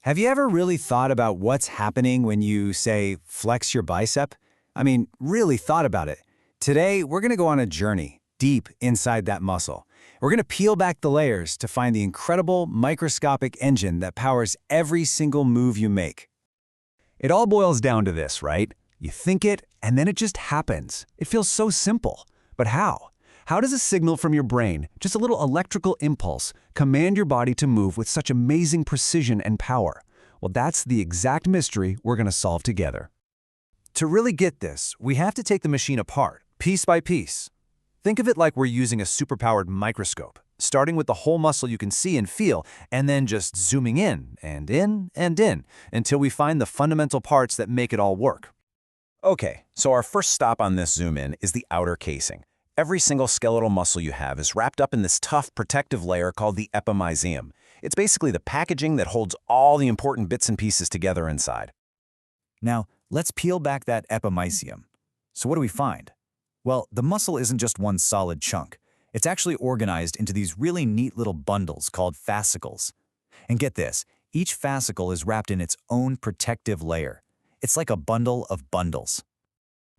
Have you ever really thought about what's happening when you, say, flex your bicep? I mean, really thought about it. Today, we're going to go on a journey deep inside that muscle. We're going to peel back the layers to find the incredible microscopic engine that powers every single move you make. It all boils down to this, right? You think it, and then it just happens. It feels so simple. But how? How does a signal from your brain, just a little electrical impulse, command your body to move with such amazing precision and power? Well, that's the exact mystery we're going to solve together. To really get this, we have to take the machine apart, piece by piece. Think of it like we're using a superpowered microscope, starting with the whole muscle you can see and feel, and then just zooming in, until we find the fundamental parts that make it all work. Okay, so our first stop on this zoom in is the outer casing. Every single skeletal muscle you have is wrapped up in this tough protective layer called the epimysium. It's basically the packaging that holds all the important bits and pieces together inside. Now, let's peel back that epimysium. So what do we find? Well, the muscle isn't just one solid chunk. It's actually organized into these really neat little bundles called fascicles. And get this, each fascicle is wrapped in its own protective layer. It's like a bundle of bundles.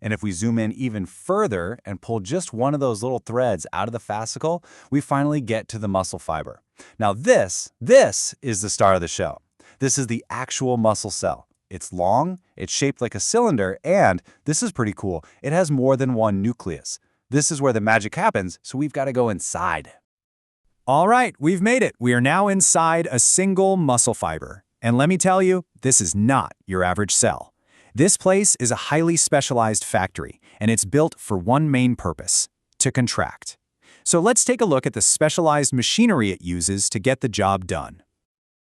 And if we zoom in even further and pull just one of those little threads out of the fascicle, we finally get to the muscle fiber. Now this is the star of the show. This is the actual muscle cell. It's long, it's shaped like a cylinder, and this is pretty cool, it has more than one nucleus. This is where the magic happens, so we've got to go inside. All right, we've made it. We are now inside a single muscle fiber. And let me tell you, this is not your average cell. This place is a highly specialized factory, and it's built for one main purpose: to contract. So let's take a look at the specialized machinery it uses to get the job done.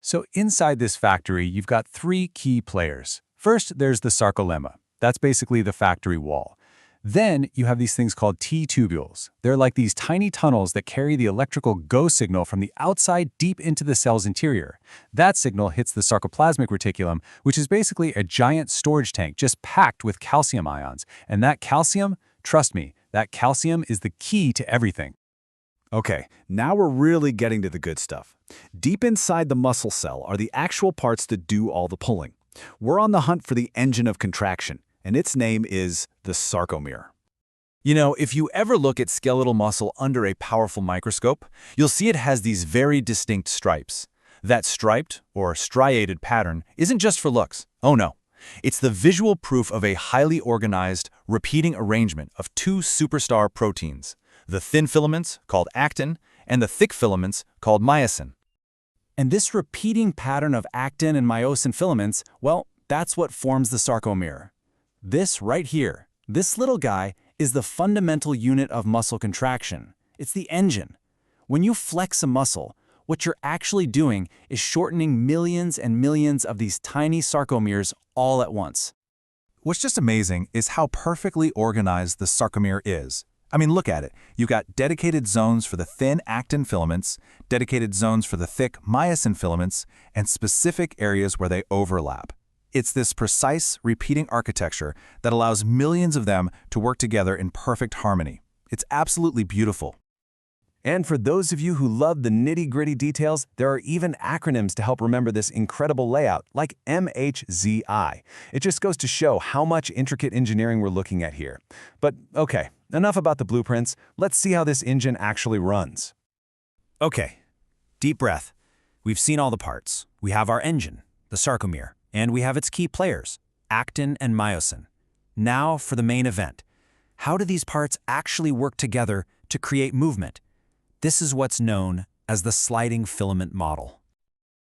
So inside this factory, you've got three key players. First, there's the sarcolemma. That's basically the factory wall. Then you have these things called T-Tubules. They're like these tiny tunnels that carry the electrical go signal from the outside deep into the cell's interior. That signal hits the sarcoplasmic reticulum, which is basically a giant storage tank just packed with calcium ions. And that calcium, trust me, that calcium is the key to everything. Okay, now we're really getting to the good stuff. Deep inside the muscle cell are the actual parts that do all the pulling. We're on the hunt for the engine of contraction, and its name is the sarcomere. You know, if you ever look at skeletal muscle under a powerful microscope, you'll see it has these very distinct stripes. That striped, or striated pattern isn't just for looks. Oh no. It's the visual proof of a highly organized, repeating arrangement of two superstar proteins, the thin filaments, called actin, and the thick filaments, called myosin. And this repeating pattern of actin and myosin filaments, well, that's what forms the sarcomere. This right here, this little guy, is the fundamental unit of muscle contraction. It's the engine. When you flex a muscle, what you're actually doing is shortening millions and millions of these tiny sarcomeres all at once. What's just amazing is how perfectly organized the sarcomere is. I mean, look at it. You've got dedicated zones for the thin actin filaments, dedicated zones for the thick myosin filaments, and specific areas where they overlap. It's this precise, repeating architecture that allows millions of them to work together in perfect harmony. It's absolutely beautiful. And for those of you who love the nitty-gritty details, there are even acronyms to help remember this incredible layout, like MHZI. It just goes to show how much intricate engineering we're looking at here. But okay, enough about the blueprints. Let's see how this engine actually runs. Okay, deep breath. We've seen all the parts. We have our engine, the sarcomere, and we have its key players, actin and myosin. Now for the main event. How do these parts actually work together to create movement? This is what's known as the sliding filament model.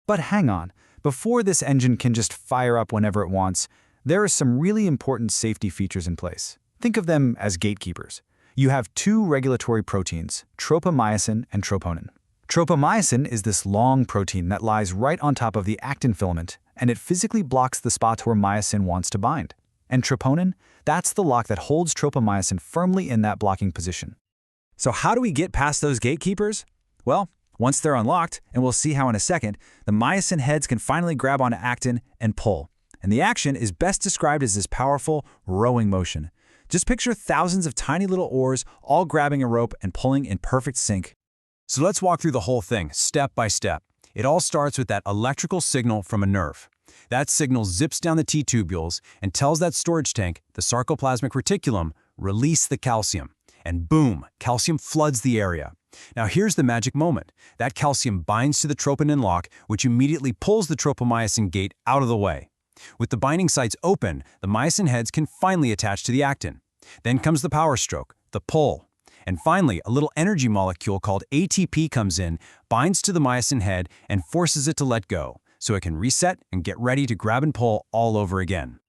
But hang on, before this engine can just fire up whenever it wants, there are some really important safety features in place. Think of them as gatekeepers. You have two regulatory proteins, tropomyosin and troponin. Tropomyosin is this long protein that lies right on top of the actin filament, and it physically blocks the spots where myosin wants to bind. And troponin, that's the lock that holds tropomyosin firmly in that blocking position. So how do we get past those gatekeepers? Well, once they're unlocked, and we'll see how in a second, the myosin heads can finally grab onto actin and pull. And the action is best described as this powerful rowing motion. Just picture thousands of tiny little oars all grabbing a rope and pulling in perfect sync. So let's walk through the whole thing, step by step. It all starts with that electrical signal from a nerve. That signal zips down the T-tubules and tells that storage tank, the sarcoplasmic reticulum, release the calcium. And boom, calcium floods the area. Now here's the magic moment. That calcium binds to the troponin lock, which immediately pulls the tropomyosin gate out of the way. With the binding sites open, the myosin heads can finally attach to the actin. Then comes the power stroke, the pull. And finally, a little energy molecule called ATP comes in, binds to the myosin head, and forces it to let go, so it can reset and get ready to grab and pull all over again.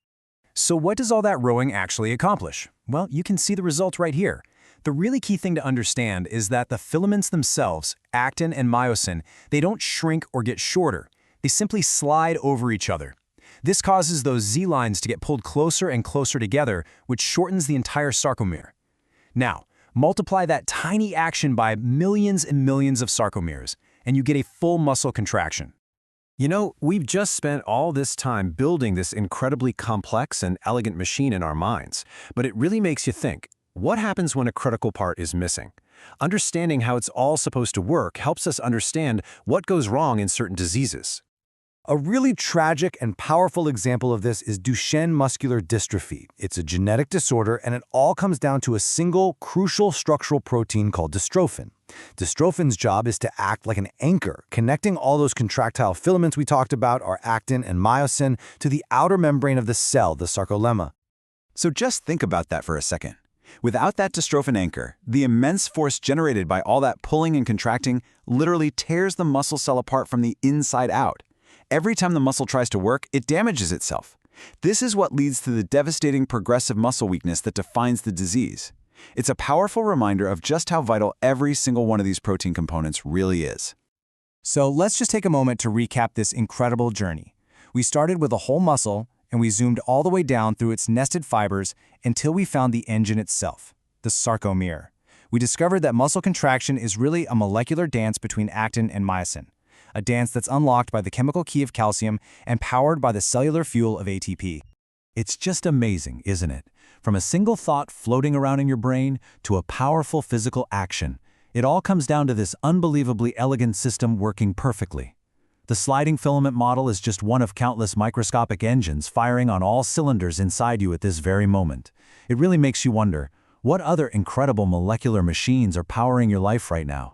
So what does all that rowing actually accomplish? Well, you can see the result right here. The really key thing to understand is that the filaments themselves, actin and myosin, they don't shrink or get shorter. They simply slide over each other. This causes those Z-lines to get pulled closer and closer together, which shortens the entire sarcomere. Now, multiply that tiny action by millions and millions of sarcomeres, and you get a full muscle contraction. You know, we've just spent all this time building this incredibly complex and elegant machine in our minds, but it really makes you think, what happens when a critical part is missing? Understanding how it's all supposed to work helps us understand what goes wrong in certain diseases. A really tragic and powerful example of this is Duchenne muscular dystrophy. It's a genetic disorder, and it all comes down to a single, crucial structural protein called dystrophin. Dystrophin's job is to act like an anchor, connecting all those contractile filaments we talked about, our actin and myosin, to the outer membrane of the cell, the sarcolemma. So just think about that for a second. Without that dystrophin anchor, the immense force generated by all that pulling and contracting literally tears the muscle cell apart from the inside out. Every time the muscle tries to work, it damages itself. This is what leads to the devastating progressive muscle weakness that defines the disease. It's a powerful reminder of just how vital every single one of these protein components really is. So let's just take a moment to recap this incredible journey. We started with a whole muscle, and we zoomed all the way down through its nested fibers until we found the engine itself, the sarcomere. We discovered that muscle contraction is really a molecular dance between actin and myosin, a dance that's unlocked by the chemical key of calcium and powered by the cellular fuel of ATP. It's just amazing, isn't it? From a single thought floating around in your brain to a powerful physical action, it all comes down to this unbelievably elegant system working perfectly. The sliding filament model is just one of countless microscopic engines firing on all cylinders inside you at this very moment. It really makes you wonder, what other incredible molecular machines are powering your life right now?